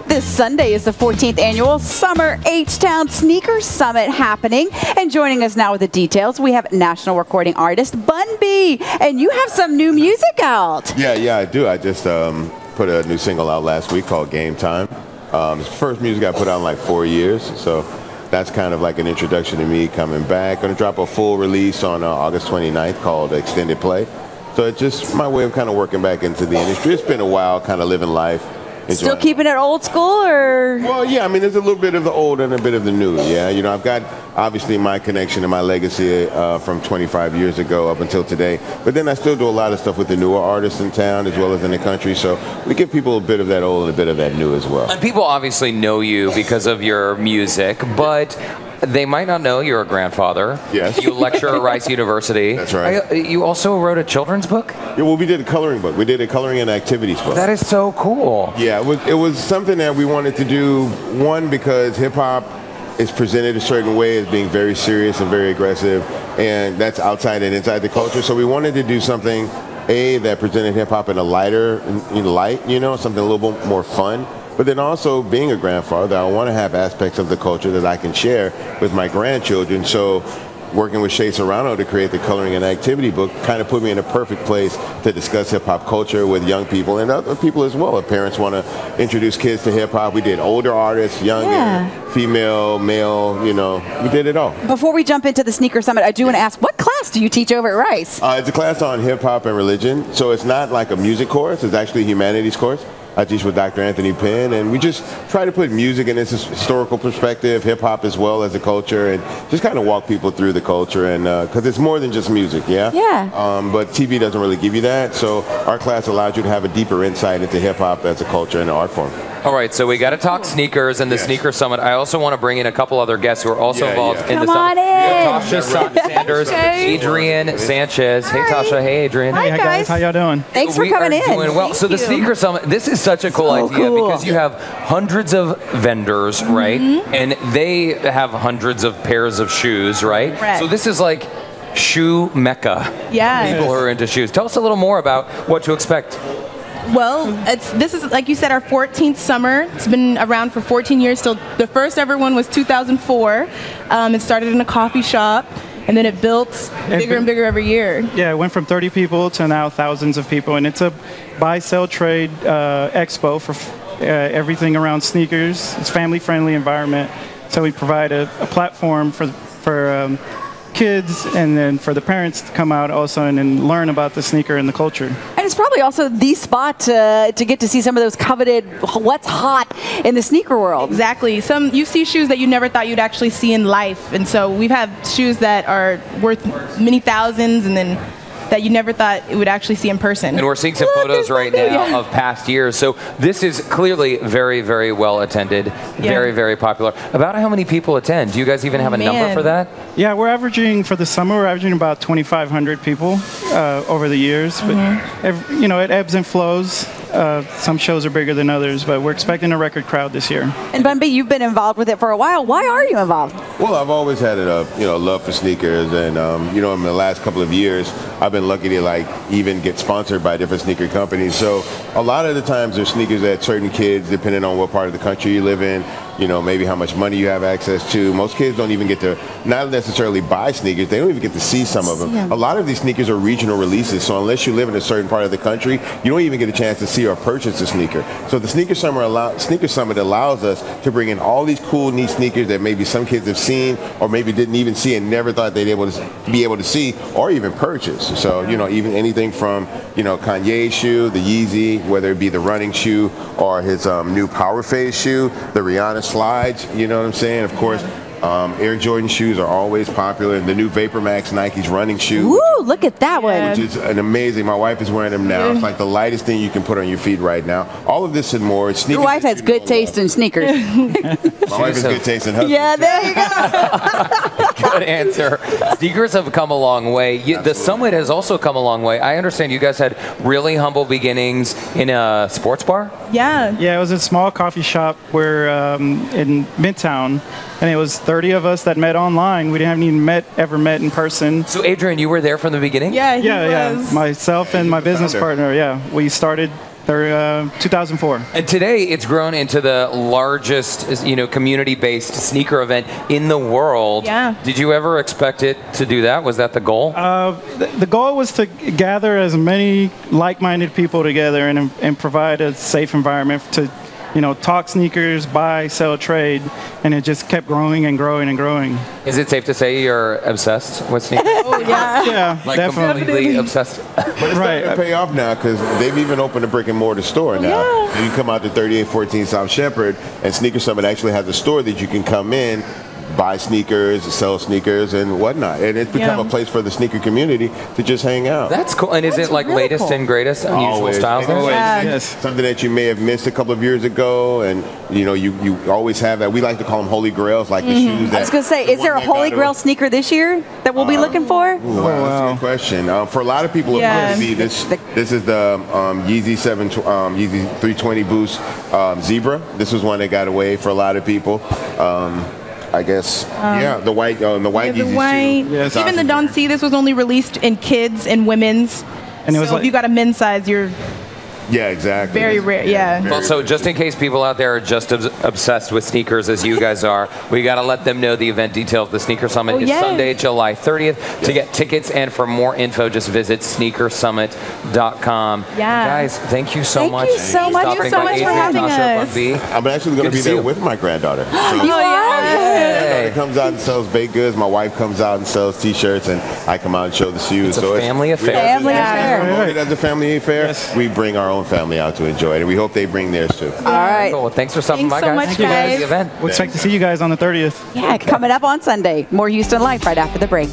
This Sunday is the 14th annual Summer H-Town Sneaker Summit happening. And joining us now with the details, we have national recording artist Bun B. And you have some new music out. Yeah, I do. I just put a new single out last week called Game Time. It's the first music I put out in like 4 years. So that's kind of like an introduction to me coming back. Going to drop a full release on August 29th called Extended Play. So it's just my way of kind of working back into the industry. It's been a while kind of living life. Still keeping it old school, or? Well, yeah, I mean, there's a little bit of the old and a bit of the new, yeah. You know, I've got, obviously, my connection and my legacy from 25 years ago up until today. But then I still do a lot of stuff with the newer artists in town as well as in the country. So we give people a bit of that old and a bit of that new as well. And people obviously know you because of your music, but they might not know you're a grandfather. Yes. You lecture at Rice University. That's right. You also wrote a children's book? Yeah, well, we did a coloring book. We did a coloring and activities book. That is so cool. Yeah, it was something that we wanted to do, one, because hip-hop is presented a certain way as being very serious and very aggressive, and that's outside and inside the culture. So we wanted to do something, that presented hip-hop in a lighter light, something a little bit more fun. But then also, being a grandfather, I want to have aspects of the culture that I can share with my grandchildren. So working with Shay Serrano to create the coloring and activity book kind of put me in a perfect place to discuss hip-hop culture with young people and other people as well. If parents want to introduce kids to hip-hop, we did older artists, younger, female, male, we did it all. Before we jump into the Sneaker Summit, I do want to ask, what class do you teach over at Rice? It's a class on hip-hop and religion. So it's not like a music course. It's actually a humanities course. I teach with Dr. Anthony Penn, and we just try to put music in its historical perspective, hip-hop as well as a culture, and just kind of walk people through the culture, and because it's more than just music, yeah? Yeah. But TV doesn't really give you that, so our class allows you to have a deeper insight into hip-hop as a culture and an art form. All right, so we got to talk sneakers and the Sneaker Summit. I also want to bring in a couple other guests who are also involved in the summit. Tasha Sanders, Adrian Sanchez. Hey, Tasha. Hey, Adrian. Hi, guys. How y'all doing? Thanks for coming in. Doing well. So the Sneaker Summit, this is such a cool idea because you have hundreds of vendors, right? And they have hundreds of pairs of shoes, right? Right. So this is like shoe mecca. Yeah. People who are into shoes. Tell us a little more about what to expect. Well, this is, like you said, our 14th summer. It's been around for 14 years. Still, the first ever one was 2004. It started in a coffee shop, and then it built bigger and bigger every year. Yeah, it went from 30 people to now thousands of people, and it's a buy, sell, trade expo for everything around sneakers. It's family-friendly environment, so we provide a platform for kids and then for the parents to come out also and learn about the sneaker and the culture. And it's probably also the spot to get to see some of those coveted what's hot in the sneaker world. Exactly. You see shoes that you never thought you'd actually see in life, and so we've had shoes that are worth many thousands, and then that you never thought it would actually see in person. And we're seeing some photos right now of past years. So this is clearly very, very well attended, very, very popular. About how many people attend? Do you guys even have a number for that? Yeah, we're averaging, for the summer, we're averaging about 2,500 people over the years. But, it ebbs and flows. Some shows are bigger than others, but we're expecting a record crowd this year. And Bun B, you've been involved with it for a while. Why are you involved? Well, I've always had a love for sneakers, and in the last couple of years, I've been lucky to even get sponsored by different sneaker companies. So a lot of the times there's sneakers that certain kids, depending on what part of the country you live in, maybe how much money you have access to. Most kids don't even get to not necessarily buy sneakers. They don't even get to see some of them. Yeah. A lot of these sneakers are regional releases, so unless you live in a certain part of the country, you don't even get a chance to see or purchase a sneaker. So the Sneaker Summit allows us to bring in all these cool, neat sneakers that maybe some kids have seen or maybe didn't even see and never thought they'd be able to see or even purchase. So, even anything from, Kanye's shoe, the Yeezy, whether it be the running shoe or his new Power Phase shoe, the Rihanna slides, you know what I'm saying? Of course, Air Jordan shoes are always popular. The new Vapor Max Nike's running shoe. Ooh, look at that one. Which is an amazing. My wife is wearing them now. It's like the lightest thing you can put on your feet right now. All of this and more. It's Your wife has good taste in sneakers. My wife has good taste in husbands. Yeah, there you go. Good answer. Sneakers have come a long way. The summit has also come a long way. I understand you guys had really humble beginnings in a sports bar? Yeah. Yeah, it was a small coffee shop where in Midtown, and it was 30 of us that met online. We didn't even ever met in person. So Adrian, you were there from the beginning? Yeah, he was. Yeah. Myself and my business partner, we started They're 2004. And today, it's grown into the largest, community-based sneaker event in the world. Yeah. Did you ever expect it to do that? Was that the goal? The goal was to gather as many like-minded people together and provide a safe environment to, talk sneakers, buy, sell, trade, and it just kept growing and growing and growing. Is it safe to say you're obsessed with sneakers? Oh, yeah. Yeah, Like definitely. completely obsessed? But it's starting to pay off now because they've even opened a brick and mortar store now. Yeah. You come out to 3814 South Shepherd, and Sneaker Summit actually has a store that you can come in, buy sneakers, sell sneakers, and whatnot. And it's become a place for the sneaker community to just hang out. That's cool. And is it like really latest cool. and greatest unusual Always. styles there? Always. Yeah. Yes. Something that you may have missed a couple of years ago, and you always have that. We like to call them holy grails, like the shoes. I was going to say, is there a Holy Grail sneaker this year that we'll be looking for? Wow, that's a good question. For a lot of people, Yeah. it might be this is the Yeezy 320 Boost Zebra. This was one that got away for a lot of people. I guess, the white Yeah, the Yeezys white. too. Yes. Even the Don't See, this was only released in kids and women's. And it was so like- if you got a men's size, you're Yeah, exactly. very rare. Yeah. Well, so just in case people out there are just obsessed with sneakers as you guys are, we got to let them know the event details. The Sneaker Summit Oh, is yes. Sunday, July 30th. To get tickets and for more info, just visit sneakersummit.com. Yeah. Guys, thank you so Thank much. you so much. Stopping Thank you so by much for Adrian, having Tasha, us. Bun B. I'm actually going Good to be to see there you. with my granddaughter. So You are? my daughter comes out and sells baked goods. My wife comes out and sells T-shirts, and I come out and show the shoes. It's a family affair. Family affair. Promote it as a family affair. Yes. We bring our own family out to enjoy it, and we hope they bring theirs too. All right. Cool. Well, thanks for stopping Thanks by, so guys. much, Good luck at guys. the event. We'll expect to see you guys on the 30th. Yeah, coming up on Sunday. More Houston Life right after the break.